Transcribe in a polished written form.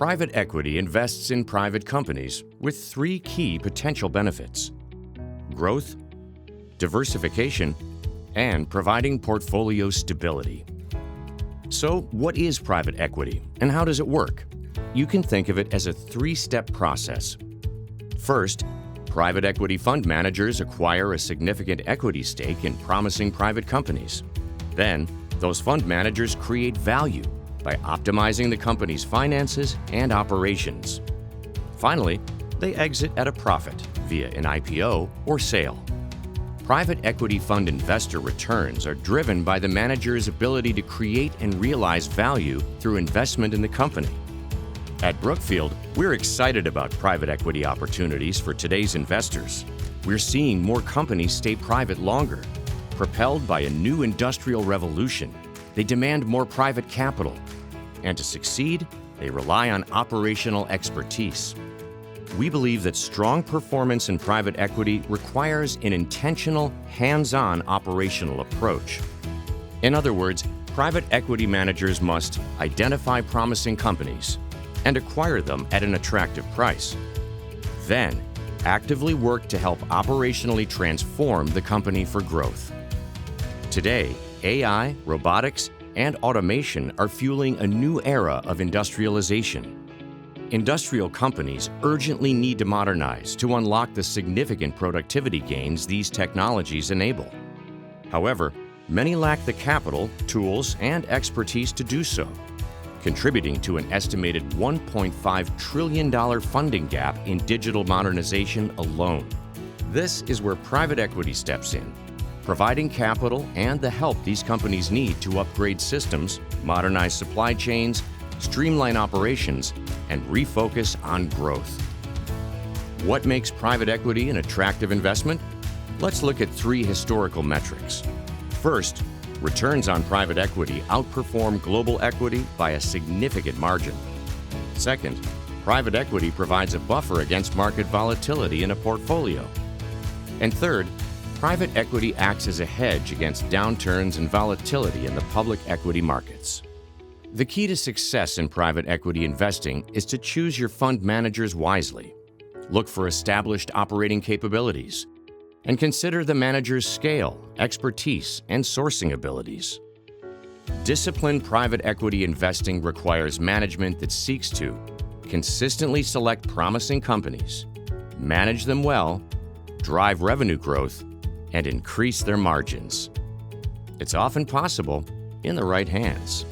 Private equity invests in private companies with three key potential benefits: growth, diversification, and providing portfolio stability. So, what is private equity and how does it work? You can think of it as a three-step process. First, private equity fund managers acquire a significant equity stake in promising private companies. Then, those fund managers create value by optimizing the company's finances and operations. Finally, they exit at a profit via an IPO or sale. Private equity fund investor returns are driven by the manager's ability to create and realize value through investment in the company. At Brookfield, we're excited about private equity opportunities for today's investors. We're seeing more companies stay private longer. Propelled by a new industrial revolution, they demand more private capital. And to succeed, they rely on operational expertise. We believe that strong performance in private equity requires an intentional, hands-on operational approach. In other words, private equity managers must identify promising companies and acquire them at an attractive price. Then, actively work to help operationally transform the company for growth. Today, AI, robotics, and automation are fueling a new era of industrialization. Industrial companies urgently need to modernize to unlock the significant productivity gains these technologies enable. However, many lack the capital, tools, and expertise to do so, contributing to an estimated $1.5 trillion funding gap in digital modernization alone. This is where private equity steps in, providing capital and the help these companies need to upgrade systems, modernize supply chains, streamline operations, and refocus on growth. What makes private equity an attractive investment? Let's look at three historical metrics. First, returns on private equity outperform global equity by a significant margin. Second, private equity provides a buffer against market volatility in a portfolio. And third, private equity acts as a hedge against downturns and volatility in the public equity markets. The key to success in private equity investing is to choose your fund managers wisely. Look for established operating capabilities, and consider the manager's scale, expertise, and sourcing abilities. Disciplined private equity investing requires management that seeks to consistently select promising companies, manage them well, drive revenue growth, and increase their margins. It's often possible in the right hands.